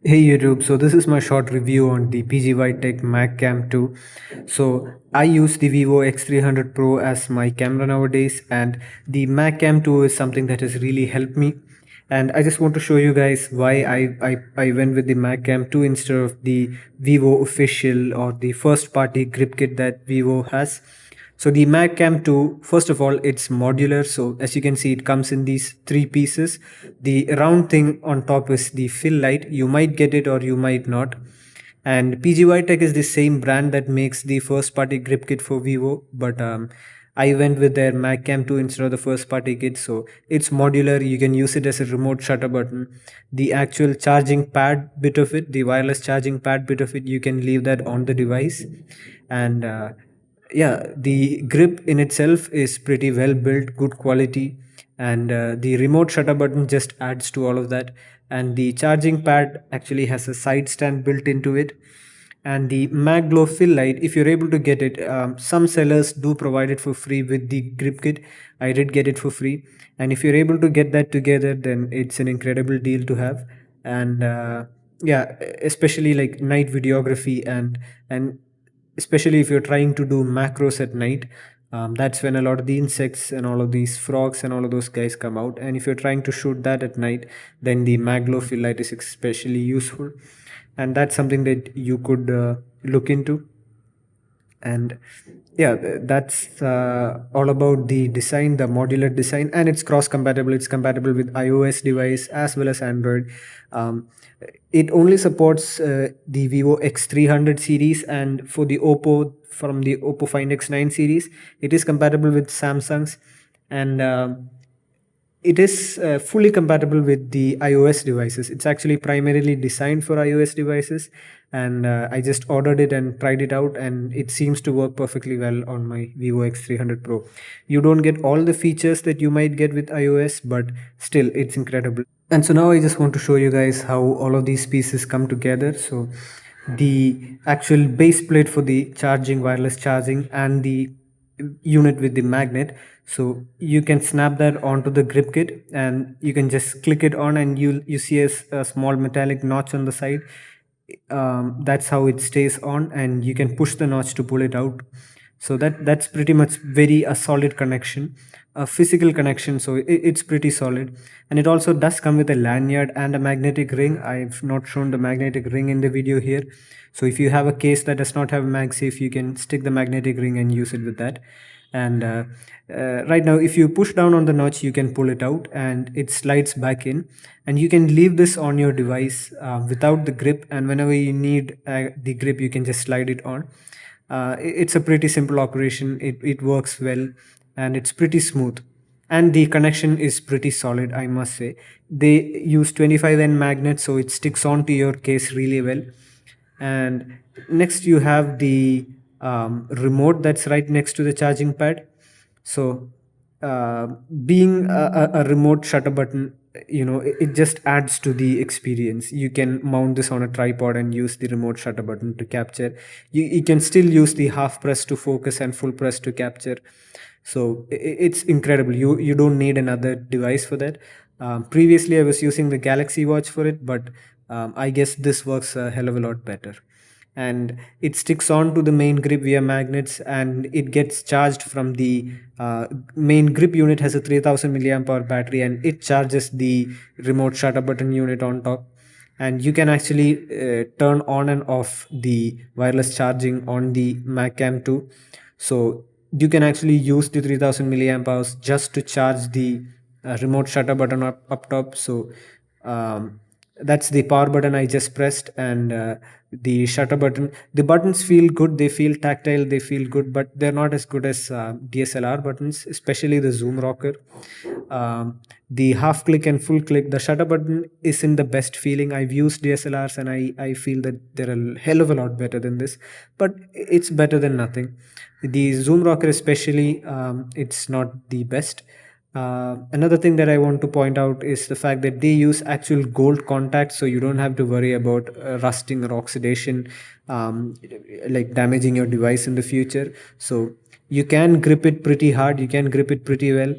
Hey YouTube, so this is my short review on the PGYTECH MagCam 2. So I use the Vivo X300 Pro as my camera nowadays, and the MagCam 2 is something that has really helped me. And I just want to show you guys why I went with the MagCam 2 instead of the Vivo official or the first party grip kit that Vivo has. So the MagCam 2, first of all, it's modular. So as you can see, it comes in these three pieces. The round thing on top is the fill light. You might get it or you might not. And PGYTECH is the same brand that makes the first party grip kit for Vivo, but I went with their MagCam 2 instead of the first party kit. So it's modular. You can use it as a remote shutter button. The actual charging pad bit of it, the wireless charging pad bit of it, you can leave that on the device. And yeah, the grip in itself is pretty well built, good quality, and the remote shutter button just adds to all of that. And the charging pad actually has a side stand built into it. And the MagGlow fill light, if you're able to get it, some sellers do provide it for free with the grip kit. I did get it for free, and if you're able to get that together, then it's an incredible deal to have. And yeah, especially like night videography, and especially if you're trying to do macros at night. That's when a lot of the insects and all of these frogs and all of those guys come out, and if you're trying to shoot that at night, then the MagGlow fill light is especially useful, and that's something that you could look into. And yeah, that's all about the design, the modular design, and it's cross compatible. It's compatible with iOS device as well as Android. It only supports the Vivo X300 series, and for the Oppo, from the Oppo Find X9 series, it is compatible with Samsung's. And it is fully compatible with the iOS devices. It's actually primarily designed for iOS devices, and I just ordered it and tried it out, and it seems to work perfectly well on my Vivo X300 Pro. You don't get all the features that you might get with iOS, but still, it's incredible. And so now I just want to show you guys how all of these pieces come together. So the actual base plate for the charging, wireless charging, and the unit with the magnet, so you can snap that onto the grip kit, and you can just click it on, and you see a small metallic notch on the side. That's how it stays on, and you can push the notch to pull it out. So that's pretty much very a solid connection, a physical connection. So it's pretty solid, and it also does come with a lanyard and a magnetic ring. I've not shown the magnetic ring in the video here, so if you have a case that does not have MagSafe, you can stick the magnetic ring and use it with that. And right now, if you push down on the notch, you can pull it out and it slides back in, and you can leave this on your device without the grip, and whenever you need the grip, you can just slide it on. It's a pretty simple operation. It works well, and it's pretty smooth, and the connection is pretty solid, I must say. They use 25N magnets, so it sticks onto your case really well. And next you have the remote that's right next to the charging pad. So uh, being a remote shutter button, it just adds to the experience. You can mount this on a tripod and use the remote shutter button to capture. You can still use the half press to focus and full press to capture. So it's incredible. You don't need another device for that. Previously I was using the Galaxy Watch for it, but I guess this works a hell of a lot better. And it sticks on to the main grip via magnets, and it gets charged from the main grip unit. Has a 3000 milliamp hour battery, and it charges the remote shutter button unit on top. And you can actually turn on and off the wireless charging on the MagCam 2. So you can actually use the 3000 milliamp hours just to charge the remote shutter button up top. So that's the power button I just pressed, and the shutter button. The buttons feel good, they feel tactile, they feel good, but they're not as good as DSLR buttons, especially the zoom rocker. The half click and full click, the shutter button isn't the best feeling. I've used DSLRs, and I feel that they're a hell of a lot better than this, but it's better than nothing. The zoom rocker especially, it's not the best. Another thing that I want to point out is the fact that they use actual gold contact, so you don't have to worry about rusting or oxidation, like damaging your device in the future. So you can grip it pretty hard, you can grip it pretty well,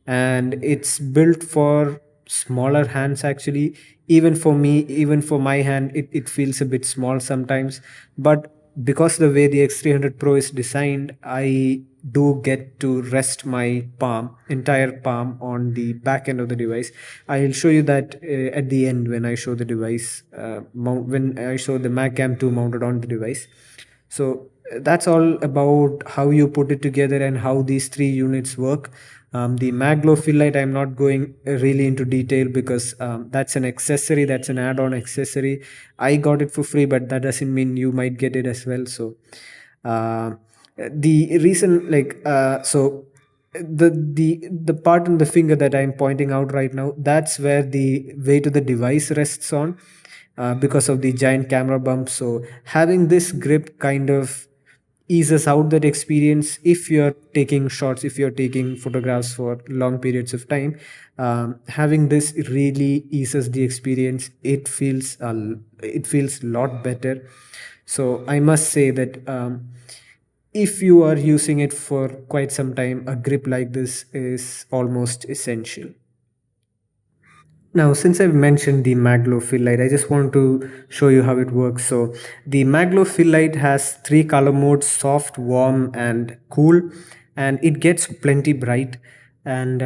and it's built for smaller hands actually. Even for me, even for my hand, it feels a bit small sometimes. But because the way the X300 Pro is designed, I do get to rest my entire palm on the back end of the device. I'll show you that at the end when I show the device, when I show the MagCam 2 mounted on the device. So that's all about how you put it together and how these three units work. The MagGlow fill light, I'm not going really into detail because that's an accessory, that's an add-on accessory. I got it for free, but that doesn't mean you might get it as well. So uh, the reason, the part in the finger that I'm pointing out right now, that's where the weight of the device rests on, because of the giant camera bump. So having this grip kind of eases out that experience if you're taking shots, if you're taking photographs for long periods of time. Having this really eases the experience. It feels a lot better. So I must say that if you are using it for quite some time, a grip like this is almost essential. Now, since I've mentioned the MagGlow fill light, I just want to show you how it works. So the MagGlow fill light has three color modes: soft, warm, and cool, and it gets plenty bright. And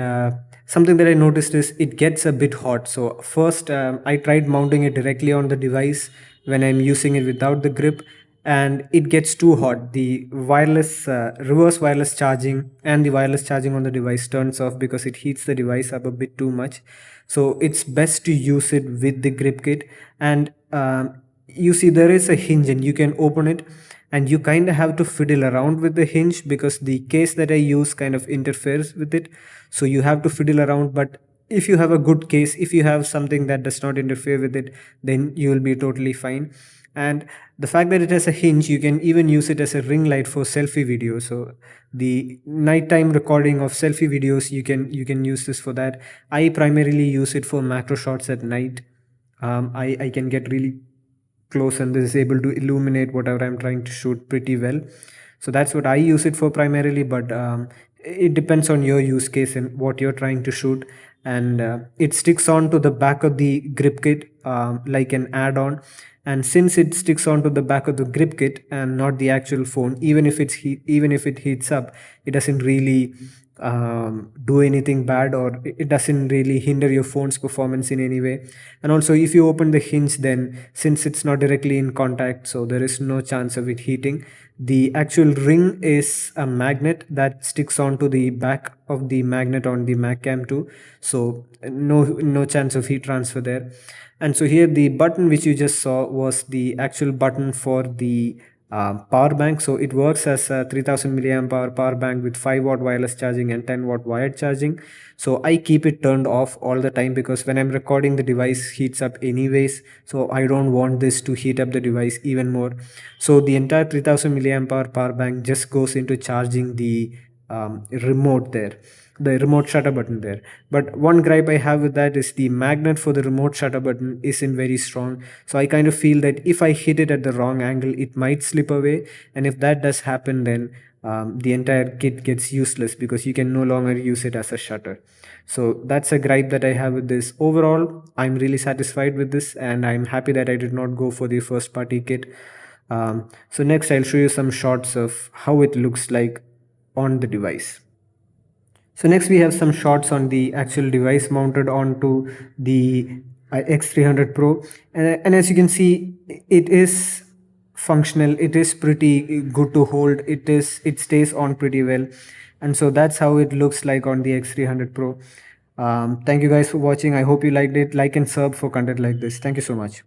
something that I noticed is it gets a bit hot. So first, I tried mounting it directly on the device when I'm using it without the grip, and it gets too hot. The reverse wireless charging and the wireless charging on the device turns off because it heats the device up a bit too much. So it's best to use it with the grip kit. And you see there is a hinge and you can open it, and you kind of have to fiddle around with the hinge because the case that I use kind of interferes with it. So you have to fiddle around. But if you have a good case, if you have something that does not interfere with it, then you will be totally fine. And the fact that it has a hinge, you can even use it as a ring light for selfie video. So the nighttime recording of selfie videos, you can use this for that. I primarily use it for macro shots at night. I can get really close and this is able to illuminate whatever I'm trying to shoot pretty well. So that's what I use it for primarily. But it depends on your use case and what you're trying to shoot. And it sticks on to the back of the grip kit, like an add-on. And since it sticks onto the back of the grip kit and not the actual phone, even if it heats up, it doesn't really do anything bad, or it doesn't really hinder your phone's performance in any way. And also, if you open the hinge, then since it's not directly in contact, so there is no chance of it heating. The actual ring is a magnet that sticks onto the back of the magnet on the MagCam 2, so no chance of heat transfer there. And so here the button which you just saw was the actual button for the power bank. So it works as a 3000 milliamp hour power bank with 5-watt wireless charging and 10-watt wired charging. So I keep it turned off all the time because when I'm recording, the device heats up anyways, so I don't want this to heat up the device even more. So the entire 3000 milliamp hour power bank just goes into charging the remote there, the remote shutter button there. But one gripe I have with that is the magnet for the remote shutter button isn't very strong. So I kind of feel that if I hit it at the wrong angle, it might slip away. And if that does happen, then the entire kit gets useless because you can no longer use it as a shutter. So that's a gripe that I have with this. Overall, I'm really satisfied with this, and I'm happy that I did not go for the first party kit. So next I'll show you some shots of how it looks like on the device. So next we have some shots on the actual device mounted onto the X300 Pro, and as you can see, it is functional. It is pretty good to hold. It stays on pretty well, and so that's how it looks like on the X300 Pro. Thank you guys for watching. I hope you liked it. Like and sub for content like this. Thank you so much.